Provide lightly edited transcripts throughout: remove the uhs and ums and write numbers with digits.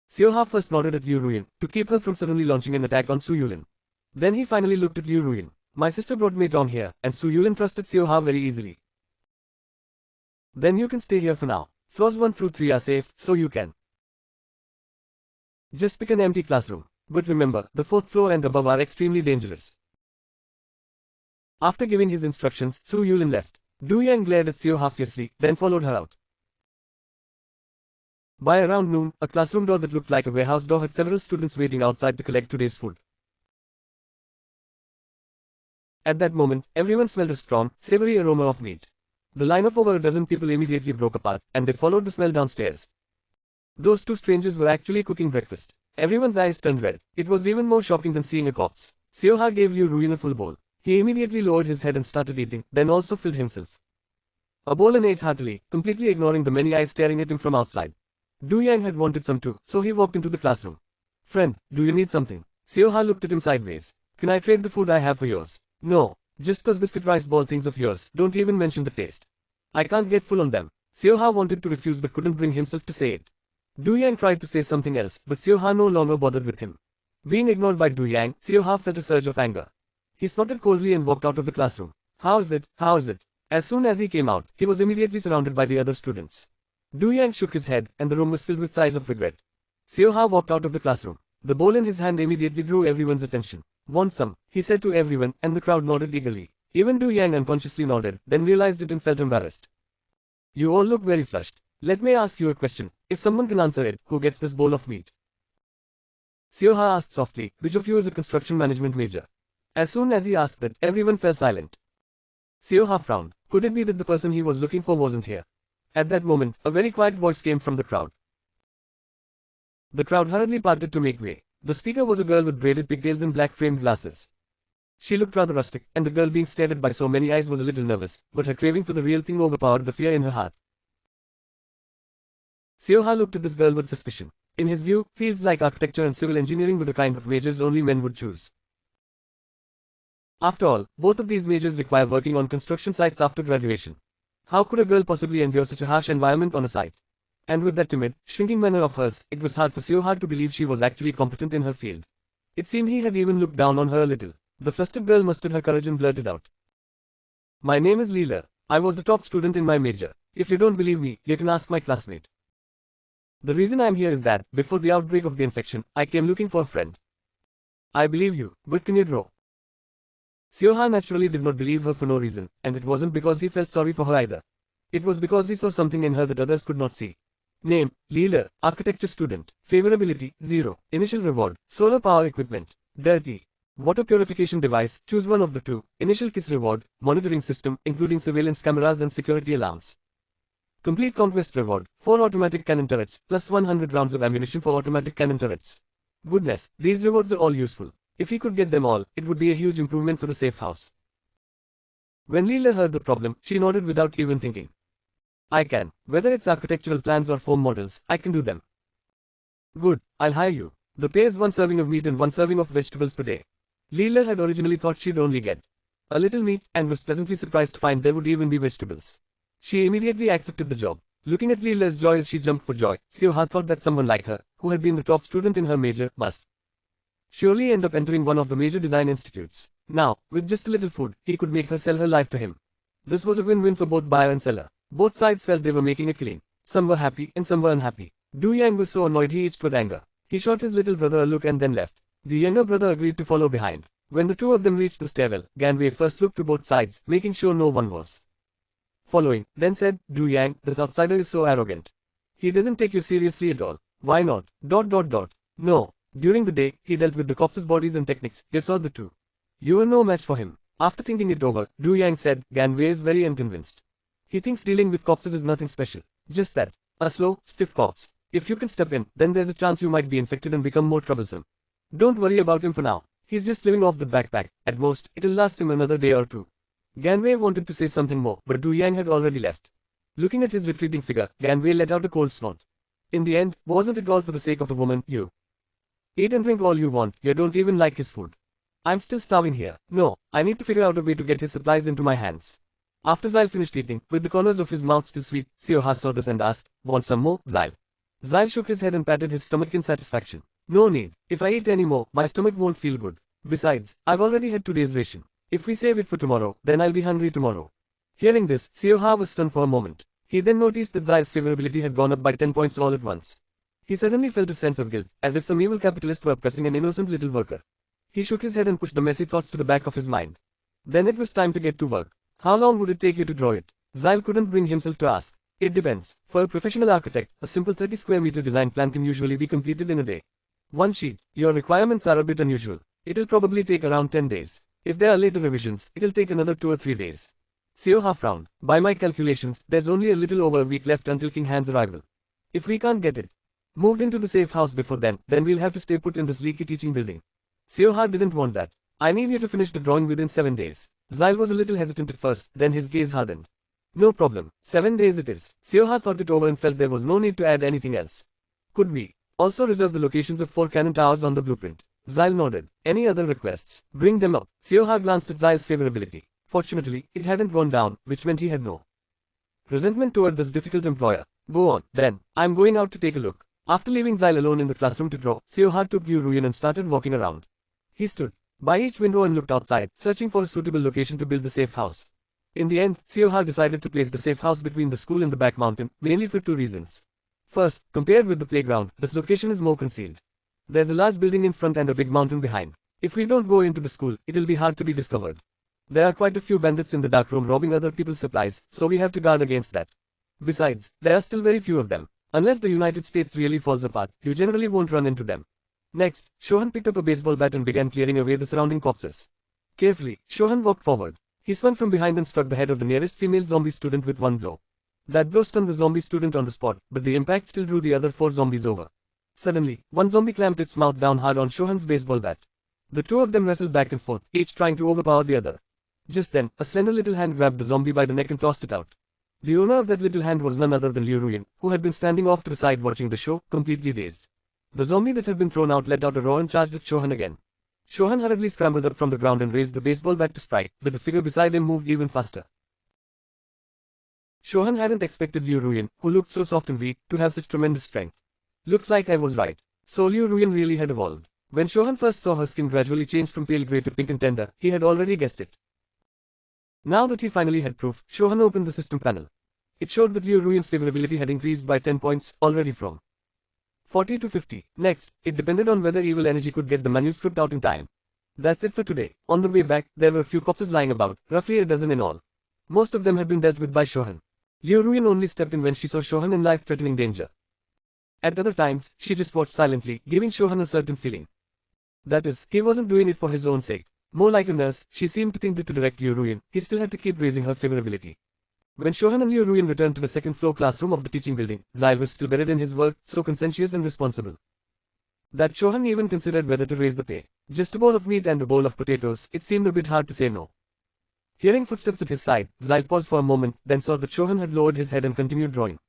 Xiao first nodded at Liu Ruyin, to keep her from suddenly launching an attack on Su Yulin. Then he finally looked at Liu Ruyin. My sister brought me down here, and Su Yulin trusted Xiao very easily. Then you can stay here for now. Floors 1 through 3 are safe, so you can just pick an empty classroom. But remember, the 4th floor and above are extremely dangerous. After giving his instructions, Su Yulin left. Du Yang glared at Xiao fiercely, then followed her out. By around noon, a classroom door that looked like a warehouse door had several students waiting outside to collect today's food. At that moment, everyone smelled a strong, savory aroma of meat. The line of over a dozen people immediately broke apart, and they followed the smell downstairs. Those two strangers were actually cooking breakfast. Everyone's eyes turned red. It was even more shocking than seeing a corpse. Xiao gave Liu Ruyin a full bowl. He immediately lowered his head and started eating, then also filled himself a bowl and ate heartily, completely ignoring the many eyes staring at him from outside. Du Yang had wanted some too, so he walked into the classroom. Friend, do you need something? Xiao looked at him sideways. Can I trade the food I have for yours? No, just those biscuit rice ball things of yours, don't even mention the taste. I can't get full on them. Xiao wanted to refuse but couldn't bring himself to say it. Du Yang tried to say something else, but Xiao no longer bothered with him. Being ignored by Du Yang, Xiao felt a surge of anger. He snorted coldly and walked out of the classroom. How is it? How is it? As soon as he came out, he was immediately surrounded by the other students. Du Yang shook his head, and the room was filled with sighs of regret. Xiao walked out of the classroom. The bowl in his hand immediately drew everyone's attention. Want some? He said to everyone, and the crowd nodded eagerly. Even Du Yang unconsciously nodded, then realized it and felt embarrassed. You all look very flushed. Let me ask you a question. If someone can answer it, who gets this bowl of meat? Xiao asked softly, which of you is a construction management major? As soon as he asked that, everyone fell silent. Xiao frowned. Could it be that the person he was looking for wasn't here? At that moment, a very quiet voice came from the crowd. The crowd hurriedly parted to make way. The speaker was a girl with braided pigtails and black framed glasses. She looked rather rustic, and the girl being stared at by so many eyes was a little nervous, but her craving for the real thing overpowered the fear in her heart. Xiao looked at this girl with suspicion. In his view, fields like architecture and civil engineering were the kind of majors only men would choose. After all, both of these majors require working on construction sites after graduation. How could a girl possibly endure such a harsh environment on a site? And with that timid, shrinking manner of hers, it was hard for Xiao to believe she was actually competent in her field. It seemed he had even looked down on her a little. The flustered girl mustered her courage and blurted out. My name is Leela. I was the top student in my major. If you don't believe me, you can ask my classmate. The reason I am here is that, before the outbreak of the infection, I came looking for a friend. I believe you, but can you draw? Xiao naturally did not believe her for no reason, and it wasn't because he felt sorry for her either. It was because he saw something in her that others could not see. Name, Leela, architecture student, favorability, 0, initial reward, solar power equipment, dirty. Water purification device, choose one of the two, initial kiss reward, monitoring system, including surveillance cameras and security alarms. Complete conquest reward, 4 automatic cannon turrets, plus 100 rounds of ammunition for automatic cannon turrets. Goodness, these rewards are all useful. If he could get them all, it would be a huge improvement for the safe house. When Leela heard the problem, she nodded without even thinking. I can. Whether it's architectural plans or foam models, I can do them. Good, I'll hire you. The pay is 1 serving of meat and 1 serving of vegetables per day. Leela had originally thought she'd only get a little meat, and was pleasantly surprised to find there would even be vegetables. She immediately accepted the job. Looking at Leela's joy as she jumped for joy, Xiao thought that someone like her, who had been the top student in her major, must surely end up entering one of the major design institutes. Now, with just a little food, he could make her sell her life to him. This was a win-win for both buyer and seller. Both sides felt they were making a killing. Some were happy and some were unhappy. Du Yang was so annoyed he itched with anger. He shot his little brother a look and then left. The younger brother agreed to follow behind. When the two of them reached the stairwell, Ganwei first looked to both sides, making sure no one was following, then said, Du Yang, this outsider is so arrogant. He doesn't take you seriously at all. Why not? ... No. During the day, he dealt with the corpses' bodies and techniques, you saw the two. You were no match for him. After thinking it over, Du Yang said, Ganwei is very unconvinced. He thinks dealing with corpses is nothing special. Just that. A slow, stiff corpse. If you can step in, then there's a chance you might be infected and become more troublesome. Don't worry about him for now. He's just living off the backpack. At most, it'll last him another day or two. Ganwei wanted to say something more, but Du Yang had already left. Looking at his retreating figure, Ganwei let out a cold snort. In the end, wasn't it all for the sake of a woman? You eat and drink all you want, you don't even like his food. I'm still starving here. No, I need to figure out a way to get his supplies into my hands. After Zyle finished eating, with the corners of his mouth still sweet, Xiao saw this and asked, want some more, Zyle? Zyle shook his head and patted his stomach in satisfaction. No need. If I eat any more, my stomach won't feel good. Besides, I've already had 2 days' ration. If we save it for tomorrow, then I'll be hungry tomorrow. Hearing this, Sioha was stunned for a moment. He then noticed that Zyle's favorability had gone up by 10 points all at once. He suddenly felt a sense of guilt, as if some evil capitalist were oppressing an innocent little worker. He shook his head and pushed the messy thoughts to the back of his mind. Then it was time to get to work. How long would it take you to draw it? Zyle couldn't bring himself to ask. It depends. For a professional architect, a simple 30 square meter design plan can usually be completed in a day. One sheet. Your requirements are a bit unusual. It'll probably take around 10 days. If there are later revisions, it'll take another 2 or 3 days. Sioha frowned. By my calculations, there's only a little over a week left until King Han's arrival. If we can't get it moved into the safe house before then we'll have to stay put in this leaky teaching building. Sioha didn't want that. I need you to finish the drawing within 7 days. Zyle was a little hesitant at first, then his gaze hardened. No problem. 7 days it is. Sioha thought it over and felt there was no need to add anything else. Could we also reserve the locations of 4 cannon towers on the blueprint? Zyle nodded. Any other requests? Bring them up. Sioha glanced at Zyle's favorability. Fortunately, it hadn't gone down, which meant he had no resentment toward this difficult employer. Go on, then. I'm going out to take a look. After leaving Zyle alone in the classroom to draw, Sioha took Liu Ruyan and started walking around. He stood by each window and looked outside, searching for a suitable location to build the safe house. In the end, Sioha decided to place the safe house between the school and the back mountain, mainly for 2 reasons. First, compared with the playground, this location is more concealed. There's a large building in front and a big mountain behind. If we don't go into the school, it'll be hard to be discovered. There are quite a few bandits in the dark room robbing other people's supplies, so we have to guard against that. Besides, there are still very few of them. Unless the United States really falls apart, you generally won't run into them. Next, Shohan picked up a baseball bat and began clearing away the surrounding corpses. Carefully, Shohan walked forward. He swung from behind and struck the head of the nearest female zombie student with one blow. That blow stunned the zombie student on the spot, but the impact still drew the other 4 zombies over. Suddenly, one zombie clamped its mouth down hard on Shohan's baseball bat. The 2 of them wrestled back and forth, each trying to overpower the other. Just then, a slender little hand grabbed the zombie by the neck and tossed it out. The owner of that little hand was none other than Liu Ruyan, who had been standing off to the side watching the show, completely dazed. The zombie that had been thrown out let out a roar and charged at Shohan again. Shohan hurriedly scrambled up from the ground and raised the baseball bat to strike, but the figure beside him moved even faster. Shohan hadn't expected Liu Ruyan, who looked so soft and weak, to have such tremendous strength. Looks like I was right. So Liu Ruyan really had evolved. When Shohan first saw her skin gradually change from pale grey to pink and tender, he had already guessed it. Now that he finally had proof, Shohan opened the system panel. It showed that Liu Ruyan's favorability had increased by 10 points, already from 40 to 50. Next, it depended on whether evil energy could get the manuscript out in time. That's it for today. On the way back, there were a few corpses lying about, roughly a dozen in all. Most of them had been dealt with by Shohan. Liu Ruyan only stepped in when she saw Shohan in life-threatening danger. At other times, she just watched silently, giving Shohan a certain feeling. That is, he wasn't doing it for his own sake. More like a nurse, she seemed to think that to direct Liu Ruyan, he still had to keep raising her favorability. When Shohan and Liu Ruyan returned to the second-floor classroom of the teaching building, Zyle was still buried in his work, so conscientious and responsible that Shohan even considered whether to raise the pay. Just a bowl of meat and a bowl of potatoes, it seemed a bit hard to say no. Hearing footsteps at his side, Zyle paused for a moment, then saw that Shohan had lowered his head and continued drawing.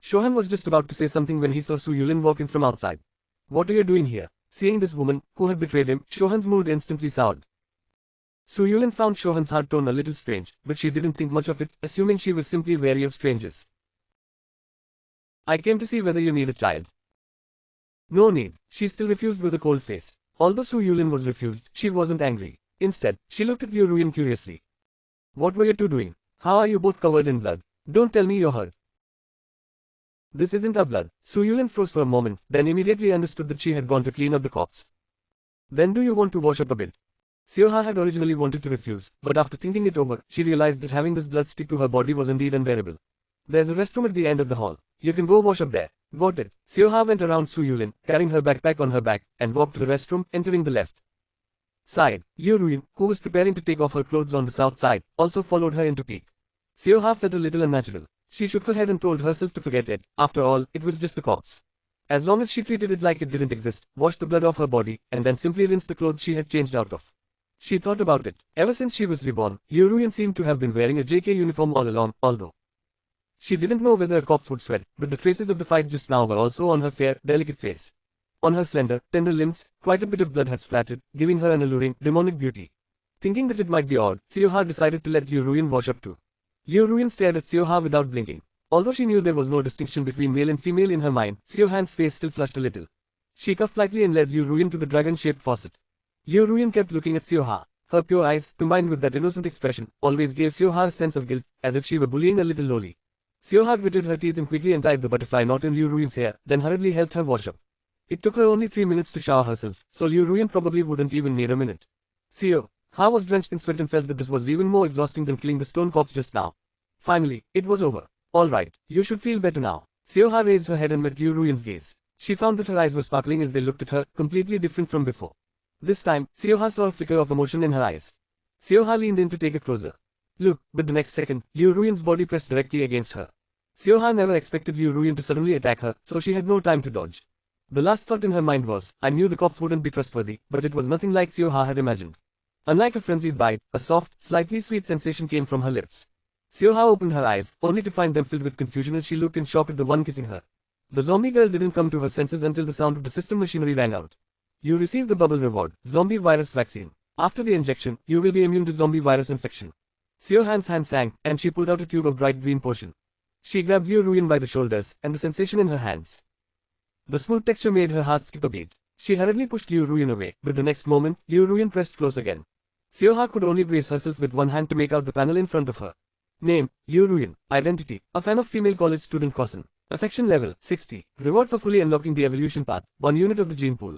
Shohan was just about to say something when he saw Su Yulin walk in from outside. What are you doing here? Seeing this woman, who had betrayed him, Shohan's mood instantly soured. Su Yulin found Shohan's hard tone a little strange, but she didn't think much of it, assuming she was simply wary of strangers. I came to see whether you need a child. No need. She still refused with a cold face. Although Su Yulin was refused, she wasn't angry. Instead, she looked at Liu Ruyan curiously. What were you two doing? How are you both covered in blood? Don't tell me you're hurt. This isn't our blood. Su Yulin froze for a moment, then immediately understood that she had gone to clean up the corpse. Then do you want to wash up a bit? Sioha had originally wanted to refuse, but after thinking it over, she realized that having this blood stick to her body was indeed unbearable. There's a restroom at the end of the hall. You can go wash up there. Got it. Sioha went around Su Yulin, carrying her backpack on her back, and walked to the restroom, entering the left side. Liu Ruyan, who was preparing to take off her clothes on the south side, also followed her into peek. Sioha felt a little unnatural. She shook her head and told herself to forget it. After all, it was just a corpse. As long as she treated it like it didn't exist, washed the blood off her body, and then simply rinsed the clothes she had changed out of. She thought about it. Ever since she was reborn, Liu Ruyan seemed to have been wearing a JK uniform all along, although she didn't know whether a corpse would sweat, but the traces of the fight just now were also on her fair, delicate face. On her slender, tender limbs, quite a bit of blood had splattered, giving her an alluring, demonic beauty. Thinking that it might be odd, Sioha decided to let Liu Ruyan wash up too. Liu Ruyan stared at Sioha without blinking. Although she knew there was no distinction between male and female in her mind, Xiao Han's face still flushed a little. She coughed lightly and led Liu Ruyan to the dragon-shaped faucet. Liu Ruyan kept looking at Xiao Ha. Her pure eyes, combined with that innocent expression, always gave Xiao Ha a sense of guilt, as if she were bullying a little loli. Xiao Ha gritted her teeth and quickly untied the butterfly knot in Liu Ruyan's hair, then hurriedly helped her wash up. It took her only 3 minutes to shower herself, so Liu Ruyan probably wouldn't even need a minute. Xiao Ha was drenched in sweat and felt that this was even more exhausting than killing the stone corpse just now. Finally, it was over. All right, you should feel better now. Xiao Ha raised her head and met Liu Ruyan's gaze. She found that her eyes were sparkling as they looked at her, completely different from before. This time, Xiao Ha saw a flicker of emotion in her eyes. Xiao Ha leaned in to take a closer look, but the next second, Liu Ruyan's body pressed directly against her. Xiao Ha never expected Liu Ruyan to suddenly attack her, so she had no time to dodge. The last thought in her mind was, I knew the corpse wouldn't be trustworthy, but it was nothing like Xiao Ha had imagined. Unlike a frenzied bite, a soft, slightly sweet sensation came from her lips. Xiao Ha opened her eyes, only to find them filled with confusion as she looked in shock at the one kissing her. The zombie girl didn't come to her senses until the sound of the system machinery rang out. You received the bubble reward, zombie virus vaccine. After the injection, you will be immune to zombie virus infection. Xiao Han's hand sank, and she pulled out a tube of bright green potion. She grabbed Liu Ruyan by the shoulders, and the sensation in her hands. The smooth texture made her heart skip a beat. She hurriedly pushed Liu Ruyan away, but the next moment, Liu Ruyan pressed close again. Xiao Ha could only brace herself with one hand to make out the panel in front of her. Name, Liu Ruyan. Identity, a fan of female college student Kosen. Affection level, 60. Reward for fully unlocking the evolution path, 1 unit of the gene pool.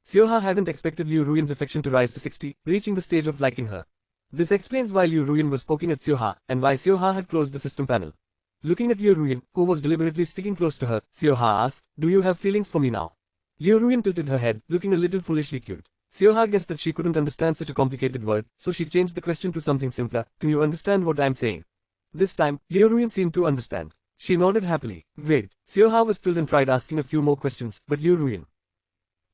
Xiao Ha hadn't expected Liu Ruyan's affection to rise to 60, reaching the stage of liking her. This explains why Liu Ruyan was poking at Xiao Ha, and why Xiao Ha had closed the system panel. Looking at Liu Ruyan, who was deliberately sticking close to her, Xiao Ha asked, Do you have feelings for me now? Liu Ruyan tilted her head, looking a little foolishly cute. Xiao Ha guessed that she couldn't understand such a complicated word, so she changed the question to something simpler. Can you understand what I'm saying? This time, Liu Ruyan seemed to understand. She nodded happily. Great. Xiao Ha was thrilled and tried asking a few more questions, but Liu Ruyan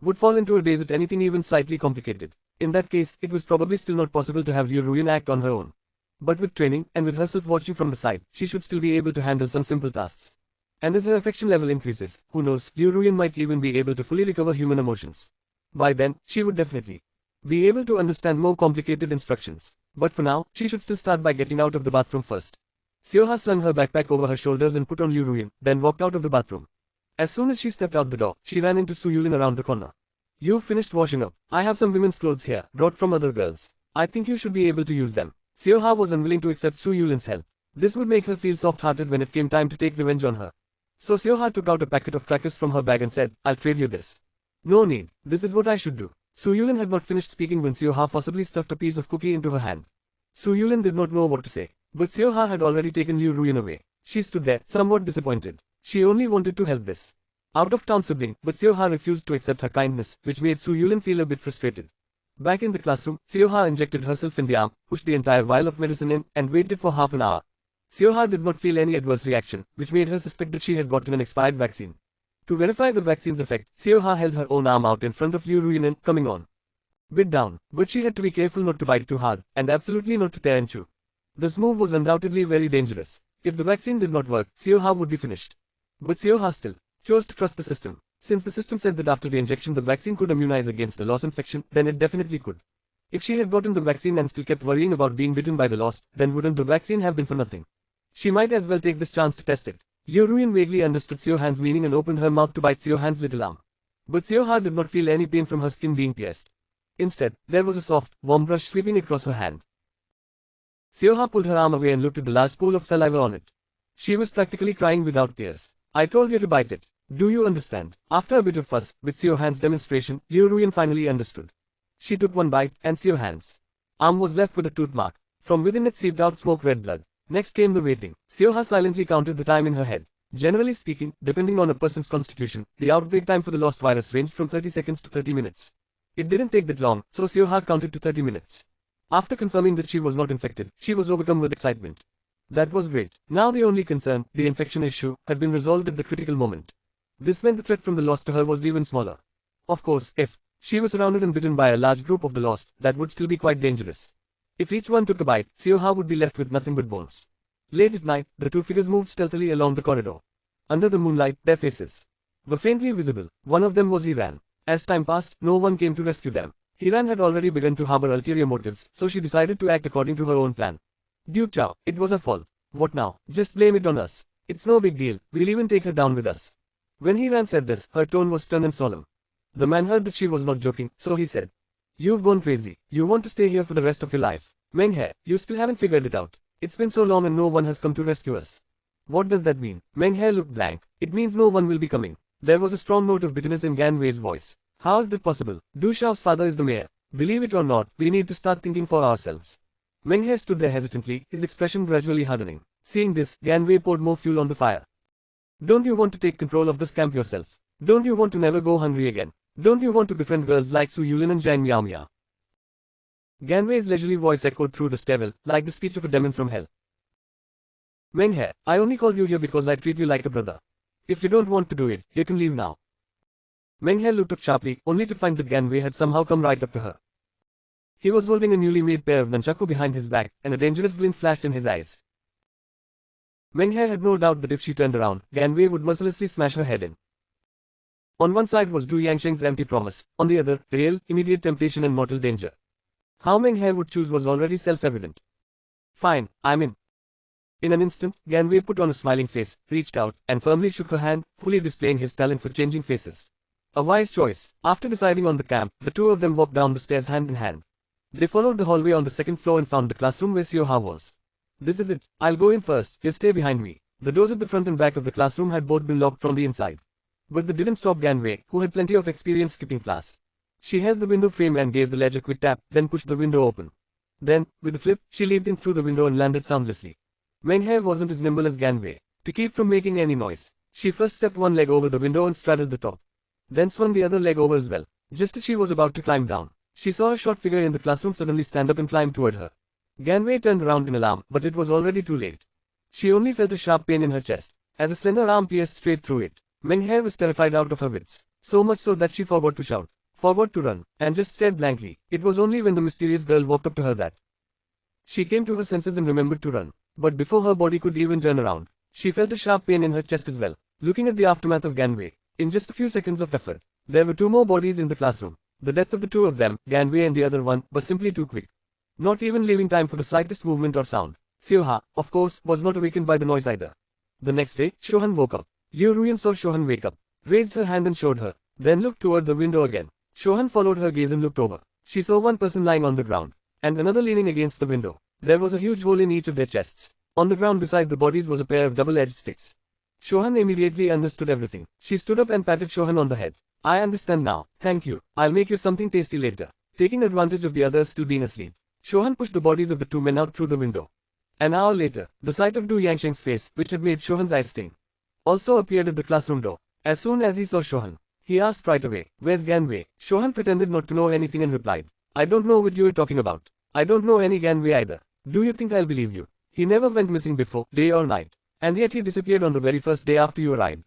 would fall into a daze at anything even slightly complicated. In that case, it was probably still not possible to have Liu Ruyan act on her own. But with training, and with herself watching from the side, she should still be able to handle some simple tasks. And as her affection level increases, who knows, Liu Ruyan might even be able to fully recover human emotions. By then, she would definitely be able to understand more complicated instructions. But for now, she should still start by getting out of the bathroom first. Xiao Ha slung her backpack over her shoulders and put on Liu Ruyan, then walked out of the bathroom. As soon as she stepped out the door, she ran into Su Yulin around the corner. You've finished washing up. I have some women's clothes here, brought from other girls. I think you should be able to use them. Xiao Ha was unwilling to accept Su Yulin's help. This would make her feel soft-hearted when it came time to take revenge on her. So Xiao Ha took out a packet of crackers from her bag and said, I'll trade you this. No need. This is what I should do. Su Yulin had not finished speaking when Xiao Ha forcibly stuffed a piece of cookie into her hand. Su Yulin did not know what to say, but Xiao Ha had already taken Liu Ruyan away. She stood there, somewhat disappointed. She only wanted to help this out-of-town sibling, but Xiao Ha refused to accept her kindness, which made Su Yulin feel a bit frustrated. Back in the classroom, Xiao Ha injected herself in the arm, pushed the entire vial of medicine in, and waited for half an hour. Xiao Ha did not feel any adverse reaction, which made her suspect that she had gotten an expired vaccine. To verify the vaccine's effect, Xiao Ha held her own arm out in front of Liu Ruyan and, coming on. Bit down, but she had to be careful not to bite too hard, and absolutely not to tear and chew. This move was undoubtedly very dangerous. If the vaccine did not work, Xiao Ha would be finished. But Xiao Ha still chose to trust the system. Since the system said that after the injection the vaccine could immunize against the lost infection, then it definitely could. If she had gotten the vaccine and still kept worrying about being bitten by the lost, then wouldn't the vaccine have been for nothing? She might as well take this chance to test it. Liu Ruyan vaguely understood Xiao Han's meaning and opened her mouth to bite Xiao Han's little arm. But Xiao Ha did not feel any pain from her skin being pierced. Instead, there was a soft, warm brush sweeping across her hand. Xiao Ha pulled her arm away and looked at the large pool of saliva on it. She was practically crying without tears. I told you to bite it. Do you understand? After a bit of fuss, with Xiao Han's demonstration, Liu Ruyan finally understood. She took one bite, and Xiao Han's arm was left with a tooth mark. From within it seeped out smoke-red blood. Next came the waiting. Xiao Ha silently counted the time in her head. Generally speaking, depending on a person's constitution, the outbreak time for the lost virus ranged from 30 seconds to 30 minutes. It didn't take that long, so Xiao Ha counted to 30 minutes. After confirming that she was not infected, she was overcome with excitement. That was great. Now the only concern, the infection issue, had been resolved at the critical moment. This meant the threat from the lost to her was even smaller. Of course, if she was surrounded and bitten by a large group of the lost, that would still be quite dangerous. If each one took a bite, Xiao Ha would be left with nothing but bones. Late at night, the two figures moved stealthily along the corridor. Under the moonlight, their faces were faintly visible. One of them was Hiran. As time passed, no one came to rescue them. Hiran had already begun to harbor ulterior motives, so she decided to act according to her own plan. Duke Chow, it was her fault. What now? Just blame it on us. It's no big deal, we'll even take her down with us. When Hiran said this, her tone was stern and solemn. The man heard that she was not joking, so he said, "You've gone crazy. You want to stay here for the rest of your life. Menghe, you still haven't figured it out. It's been so long and no one has come to rescue us." "What does that mean?" Menghe looked blank. "It means no one will be coming." There was a strong note of bitterness in Gan Wei's voice. "How is that possible? Du Xiao's father is the mayor. Believe it or not, we need to start thinking for ourselves." Menghe stood there hesitantly, his expression gradually hardening. Seeing this, Gan Wei poured more fuel on the fire. "Don't you want to take control of this camp yourself? Don't you want to never go hungry again? Don't you want to befriend girls like Su Yulin and Zhang Miao?" Gan Wei's leisurely voice echoed through the stairwell, like the speech of a demon from hell. "Menghe, I only called you here because I treat you like a brother. If you don't want to do it, you can leave now." Menghe looked up sharply, only to find that Gan Wei had somehow come right up to her. He was holding a newly made pair of nunchaku behind his back, and a dangerous glint flashed in his eyes. Menghe had no doubt that if she turned around, Gan Wei would mercilessly smash her head in. On one side was Du Yangsheng's empty promise, on the other, real, immediate temptation and mortal danger. How Menghe would choose was already self-evident. "Fine, I'm in." In an instant, Gan Wei put on a smiling face, reached out, and firmly shook her hand, fully displaying his talent for changing faces. A wise choice. After deciding on the camp, the two of them walked down the stairs hand in hand. They followed the hallway on the second floor and found the classroom where Xiao was. "This is it. I'll go in first, you stay behind me." The doors at the front and back of the classroom had both been locked from the inside. But that didn't stop Gan Wei, who had plenty of experience skipping class. She held the window frame and gave the ledge a quick tap, then pushed the window open. Then, with a flip, she leaped in through the window and landed soundlessly. Menghe wasn't as nimble as Gan Wei. To keep from making any noise, she first stepped one leg over the window and straddled the top. Then swung the other leg over as well. Just as she was about to climb down, she saw a short figure in the classroom suddenly stand up and climb toward her. Gan Wei turned around in alarm, but it was already too late. She only felt a sharp pain in her chest, as a slender arm pierced straight through it. Menghe was terrified out of her wits, so much so that she forgot to shout, forgot to run, and just stared blankly. It was only when the mysterious girl walked up to her that she came to her senses and remembered to run. But before her body could even turn around, she felt a sharp pain in her chest as well. Looking at the aftermath of Gan Wei, in just a few seconds of effort, there were two more bodies in the classroom. The deaths of the two of them, Gan Wei and the other one, were simply too quick. Not even leaving time for the slightest movement or sound. Xiao, of course, was not awakened by the noise either. The next day, Shohan woke up. Liu Ruyan saw Shohan wake up, raised her hand and showed her, then looked toward the window again. Shohan followed her gaze and looked over. She saw one person lying on the ground, and another leaning against the window. There was a huge hole in each of their chests. On the ground beside the bodies was a pair of double-edged sticks. Shohan immediately understood everything. She stood up and patted Shohan on the head. "I understand now, thank you. I'll make you something tasty later." Taking advantage of the others still being asleep, Shohan pushed the bodies of the two men out through the window. An hour later, the sight of Du Yangsheng's face, which had made Shohan's eyes sting, also appeared at the classroom door. As soon as he saw Shohan, he asked right away, "Where's Gan Wei?" Shohan pretended not to know anything and replied, "I don't know what you're talking about. I don't know any Gan Wei either. Do you think I'll believe you? He never went missing before, day or night. And yet he disappeared on the very first day after you arrived.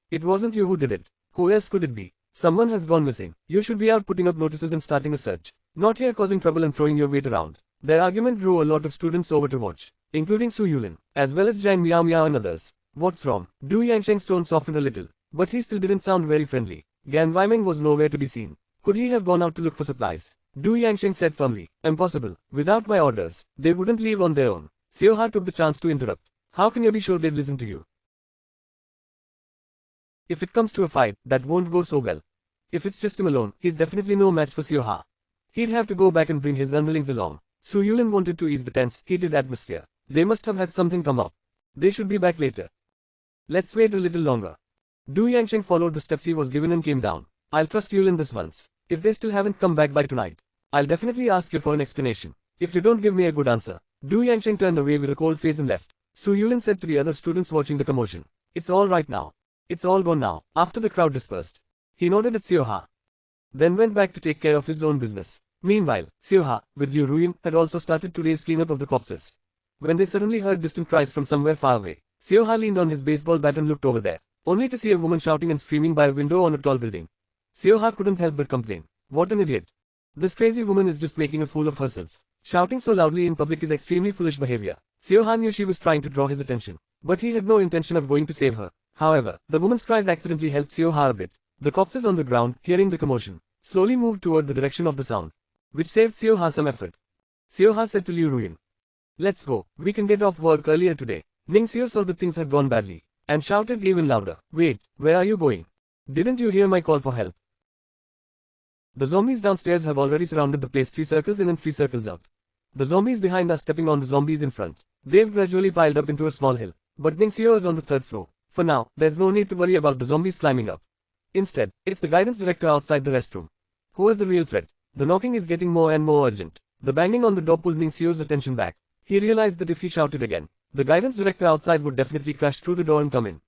It wasn't you who did it. Who else could it be? Someone has gone missing. You should be out putting up notices and starting a search. Not here causing trouble and throwing your weight around." Their argument drew a lot of students over to watch, including Su Yulin, as well as Zhang Miao and others. "What's wrong?" Du Yangsheng's tone softened a little, but he still didn't sound very friendly. Gan Weiming was nowhere to be seen. Could he have gone out to look for supplies? Du Yangsheng said firmly, "Impossible. Without my orders, they wouldn't leave on their own." Xiao took the chance to interrupt. "How can you be sure they'd listen to you? If it comes to a fight, that won't go so well. If it's just him alone, he's definitely no match for Xiao. He'd have to go back and bring his underlings along." Su Yulin wanted to ease the tense, heated atmosphere. They must have had something come up. They should be back later. Let's wait a little longer. Du Yangsheng followed the steps he was given and came down. "I'll trust Yulin this once. If they still haven't come back by tonight, I'll definitely ask you for an explanation. If you don't give me a good answer." Du Yangsheng turned away with a cold face and left. Su Yulin said to the other students watching the commotion, "It's all right now. It's all gone now." After the crowd dispersed, he nodded at Xiao, then went back to take care of his own business. Meanwhile, Xiao, with Liu Ruyan, had also started to raise cleanup of the corpses. When they suddenly heard distant cries from somewhere far away, Xiao leaned on his baseball bat and looked over there, only to see a woman shouting and screaming by a window on a tall building. Xiao couldn't help but complain. "What an idiot. This crazy woman is just making a fool of herself. Shouting so loudly in public is extremely foolish behavior." Xiao knew she was trying to draw his attention, but he had no intention of going to save her. However, the woman's cries accidentally helped Xiao a bit. The corpses on the ground, hearing the commotion, slowly moved toward the direction of the sound, which saved Xiao some effort. Xiao said to Liu Ruyan, "Let's go. We can get off work earlier today." Ning Xiao saw that things had gone badly. and shouted even louder, "Wait, where are you going? Didn't you hear my call for help?" The zombies downstairs have already surrounded the place 3 circles in and 3 circles out. The zombies behind are stepping on the zombies in front. They've gradually piled up into a small hill, but Ningxiu is on the 3rd floor. For now, there's no need to worry about the zombies climbing up. Instead, it's the guidance director outside the restroom. Who is the real threat? The knocking is getting more and more urgent. The banging on the door pulled Ningxiu's attention back. He realized that if he shouted again, the guidance director outside would definitely crash through the door and come in.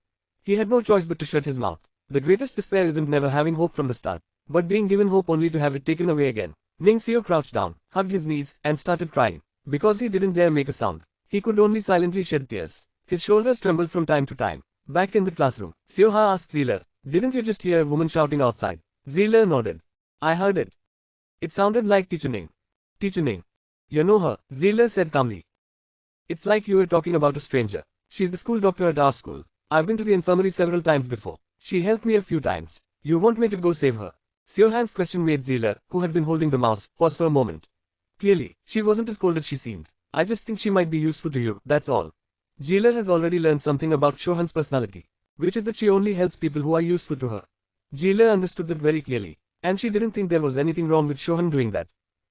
He had no choice but to shut his mouth. The greatest despair isn't never having hope from the start, but being given hope only to have it taken away again. Ningxiu crouched down, hugged his knees, and started crying. Because he didn't dare make a sound, he could only silently shed tears. His shoulders trembled from time to time. Back in the classroom, Xiuha asked Ziler, "Didn't you just hear a woman shouting outside?" Ziler nodded. "I heard it. It sounded like Teacher Ning." "Teacher Ning. You know her," Ziler said calmly. "It's like you were talking about a stranger. She's the school doctor at our school. I've been to the infirmary several times before. She helped me a few times. You want me to go save her?" Xiuhan's question made Ziler, who had been holding the mouse, pause for a moment. "Clearly, she wasn't as cold as she seemed. I just think she might be useful to you, that's all." Ziler has already learned something about Xiuhan's personality, which is that she only helps people who are useful to her. Ziler understood that very clearly, and she didn't think there was anything wrong with Xiuhan doing that.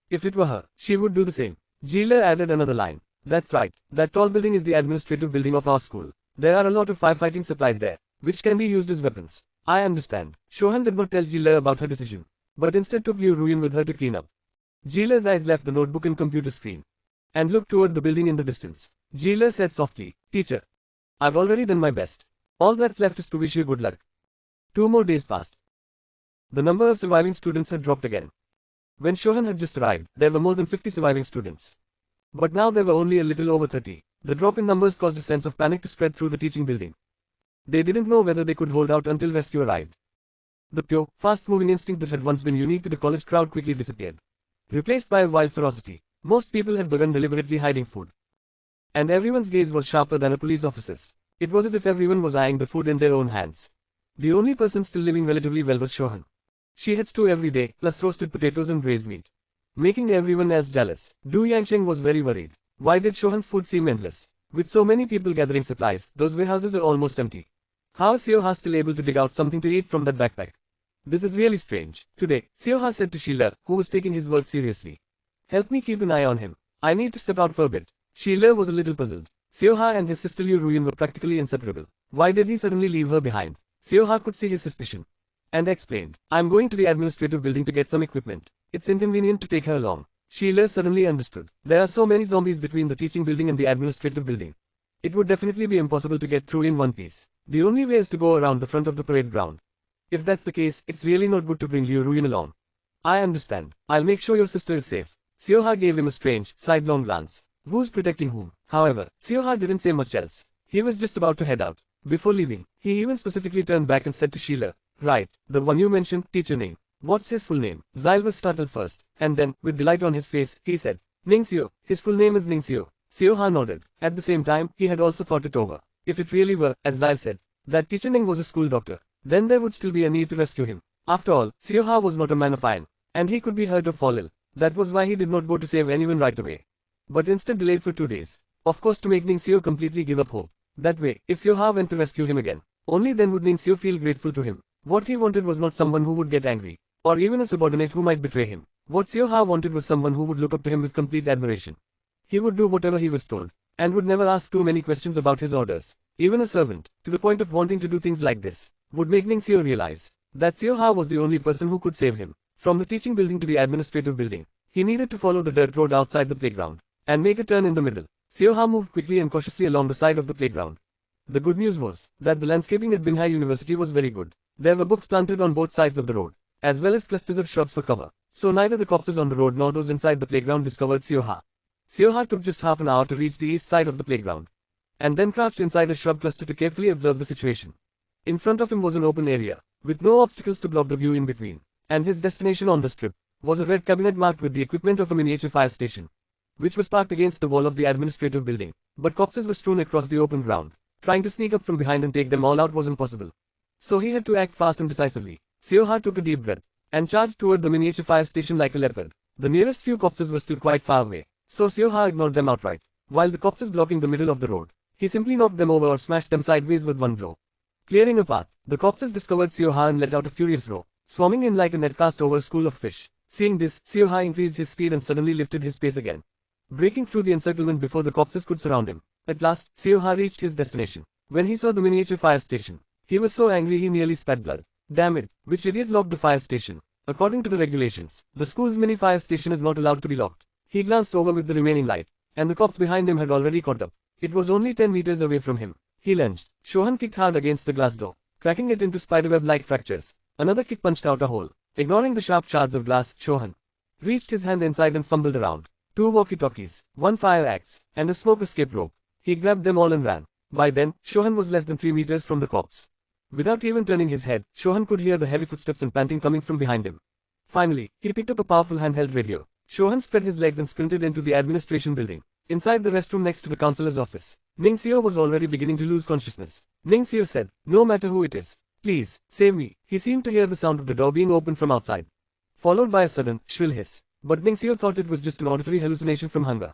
If it were her, she would do the same. Ziler added another line. "That's right, that tall building is the administrative building of our school. There are a lot of firefighting supplies there, which can be used as weapons." "I understand." Xiuhan did not tell Ziler about her decision, but instead took Liu Ruyan with her to clean up. Ziler's eyes left the notebook and computer screen, and looked toward the building in the distance. Ziler said softly, "Teacher, I've already done my best. All that's left is to wish you good luck." 2 more days passed. The number of surviving students had dropped again. When Xiuhan had just arrived, there were more than 50 surviving students. But now there were only a little over 30. The drop in numbers caused a sense of panic to spread through the teaching building. They didn't know whether they could hold out until rescue arrived. The pure, fast-moving instinct that had once been unique to the college crowd quickly disappeared, replaced by a wild ferocity. Most people had begun deliberately hiding food, and everyone's gaze was sharper than a police officer's. It was as if everyone was eyeing the food in their own hands. The only person still living relatively well was Xiuhan. She had stew every day, plus roasted potatoes and braised meat, making everyone else jealous. Du Yangsheng was very worried. Why did Xiuhan's food seem endless? With so many people gathering supplies, those warehouses are almost empty. How is Xiuha still able to dig out something to eat from that backpack? This is really strange. Today, Xiuha said to Sheila, who was taking his work seriously, "Help me keep an eye on him. I need to step out for a bit." Sheila was a little puzzled. Xiuha and his sister Liu Ruyan were practically inseparable. Why did he suddenly leave her behind? Xiuha could see his suspicion, and explained, "I'm going to the administrative building to get some equipment. It's inconvenient to take her along." Sheila suddenly understood. There are so many zombies between the teaching building and the administrative building. It would definitely be impossible to get through in one piece. The only way is to go around the front of the parade ground. If that's the case, it's really not good to bring Liu Ruyan along. "I understand. I'll make sure your sister is safe." Xiuha gave him a strange, sidelong glance. Who's protecting whom? However, Xiuha didn't say much else. He was just about to head out. Before leaving, he even specifically turned back and said to Sheila, "Right, the one you mentioned, Teacher Ning. What's his full name?" Zyle was startled first, and then, with delight on his face, he said, "Ningxiu. His full name is Ningxiu." Xiuha nodded. At the same time, he had also thought it over. If it really were, as Zyle said, that Teacher Ning was a school doctor, then there would still be a need to rescue him. After all, Xiuha was not a man of iron, and he could be hurt or fall ill. That was why he did not go to save anyone right away, but instead delayed for 2 days. Of course, to make Ningxiu completely give up hope. That way, if Xiuha went to rescue him again, only then would Ningxiu feel grateful to him. What he wanted was not someone who would get angry, or even a subordinate who might betray him. What Xiuha wanted was someone who would look up to him with complete admiration. He would do whatever he was told, and would never ask too many questions about his orders. Even a servant, to the point of wanting to do things like this, would make Ningxiu realize that Xiuha was the only person who could save him. From the teaching building to the administrative building, he needed to follow the dirt road outside the playground, and make a turn in the middle. Xiuha moved quickly and cautiously along the side of the playground. The good news was that the landscaping at Binhai University was very good. There were books planted on both sides of the road, as well as clusters of shrubs for cover, so neither the corpses on the road nor those inside the playground discovered Xiuha. Xiuha took just half an hour to reach the east side of the playground, and then crouched inside a shrub cluster to carefully observe the situation. In front of him was an open area, with no obstacles to block the view in between, and his destination on the strip was a red cabinet marked with the equipment of a miniature fire station, which was parked against the wall of the administrative building. But corpses were strewn across the open ground. Trying to sneak up from behind and take them all out was impossible, so he had to act fast and decisively. Xiuha took a deep breath, and charged toward the miniature fire station like a leopard. The nearest few corpses were still quite far away, so Xiuha ignored them outright, while the corpses blocking the middle of the road He simply knocked them over or smashed them sideways with one blow. Clearing a path, the corpses discovered Seo Ha and let out a furious roar, swarming in like a net cast over a school of fish. Seeing this, Seo Ha increased his speed and suddenly lifted his pace again, breaking through the encirclement before the corpses could surround him. At last, Seo Ha reached his destination. When he saw the miniature fire station, he was so angry he nearly spat blood. Damn it, which idiot locked the fire station? According to the regulations, the school's mini fire station is not allowed to be locked. He glanced over with the remaining light, and the corpse behind him had already caught up. It was only 10 meters away from him. He lunged. Shohan kicked hard against the glass door, cracking it into spiderweb-like fractures. Another kick punched out a hole. Ignoring the sharp shards of glass, Shohan reached his hand inside and fumbled around. 2 walkie-talkies, 1 fire axe, and a smoke escape rope. He grabbed them all and ran. By then, Shohan was less than 3 meters from the corpse. Without even turning his head, Shohan could hear the heavy footsteps and panting coming from behind him. Finally, he picked up a powerful handheld radio. Shohan spread his legs and sprinted into the administration building. Inside the restroom next to the counselor's office, Ning Seo was already beginning to lose consciousness. Ning Seo said, "No matter who it is, please, save me." He seemed to hear the sound of the door being opened from outside, followed by a sudden, shrill hiss. But Ning Seo thought it was just an auditory hallucination from hunger.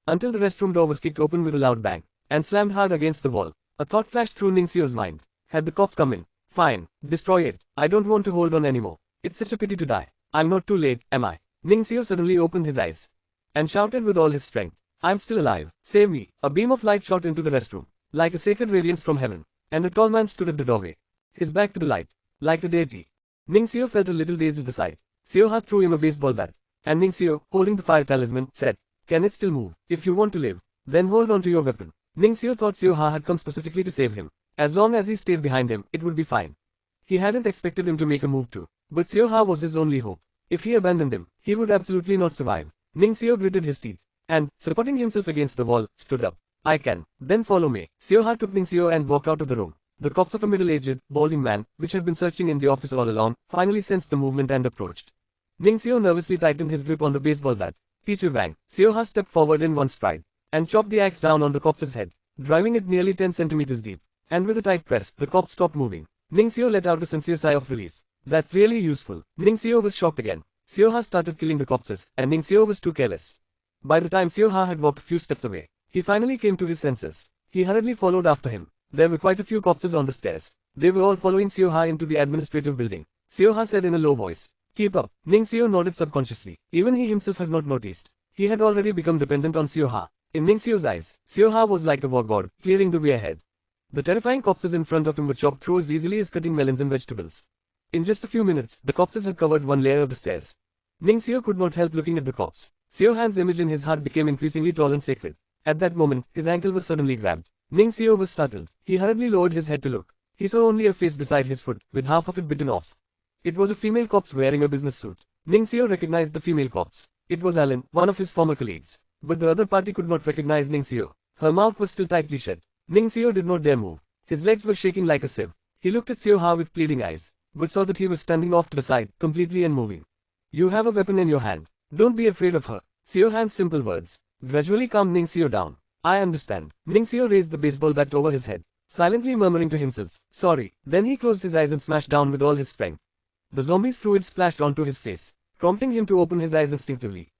Until the restroom door was kicked open with a loud bang, and slammed hard against the wall. A thought flashed through Ning Seo's mind. Had the corpse come in? Fine, destroy it. I don't want to hold on anymore. It's such a pity to die. I'm not too late, am I? Ning Seo suddenly opened his eyes, and shouted with all his strength, "I'm still alive. Save me." A beam of light shot into the restroom, like a sacred radiance from heaven, and a tall man stood at the doorway, his back to the light, like a deity. Ning Seo felt a little dazed at the sight. Seo Ha threw him a baseball bat, and Ning Seo, holding the fire talisman, said, "Can it still move? If you want to live, then hold on to your weapon." Ning Seo thought Seo Ha had come specifically to save him. As long as he stayed behind him, it would be fine. He hadn't expected him to make a move too, but Seo Ha was his only hope. If he abandoned him, he would absolutely not survive. Ning Seo gritted his teeth, and, supporting himself against the wall, stood up. "I can. Then follow me." Seo Ha took Ning Seo and walked out of the room. The corpse of a middle-aged, balding man, which had been searching in the office all along, finally sensed the movement and approached. Ning Seo nervously tightened his grip on the baseball bat. Teacher Wang. Seo Ha stepped forward in one stride, and chopped the axe down on the corpse's head, driving it nearly 10 centimeters deep. And with a tight press, the corpse stopped moving. Ning Seo let out a sincere sigh of relief. That's really useful. Ning Seo was shocked again. Seo Ha started killing the corpses, and Ning Seo was too careless. By the time Seo Ha had walked a few steps away, he finally came to his senses. He hurriedly followed after him. There were quite a few corpses on the stairs. They were all following Seo Ha into the administrative building. Seo Ha said in a low voice, "Keep up." Ning Seo nodded subconsciously. Even he himself had not noticed. He had already become dependent on Seo Ha. In Ning Seo's eyes, Seo Ha was like a war god, clearing the way ahead. The terrifying corpses in front of him were chopped through as easily as cutting melons and vegetables. In just a few minutes, the corpses had covered one layer of the stairs. Ning Seo could not help looking at the corpse. Seo Han's image in his heart became increasingly tall and sacred. At that moment, his ankle was suddenly grabbed. Ning Seo was startled. He hurriedly lowered his head to look. He saw only a face beside his foot, with half of it bitten off. It was a female corpse wearing a business suit. Ning Seo recognized the female corpse. It was Alan, one of his former colleagues. But the other party could not recognize Ning Seo. Her mouth was still tightly shut. Ning Seo did not dare move. His legs were shaking like a sieve. He looked at Seo Ha with pleading eyes, but saw that he was standing off to the side, completely unmoving. "You have a weapon in your hand. Don't be afraid of her." Seo Han's simple words gradually calmed Ning Seo down. "I understand." Ning Seo raised the baseball bat over his head, silently murmuring to himself, "Sorry." Then he closed his eyes and smashed down with all his strength. The zombie's fluid splashed onto his face, prompting him to open his eyes instinctively.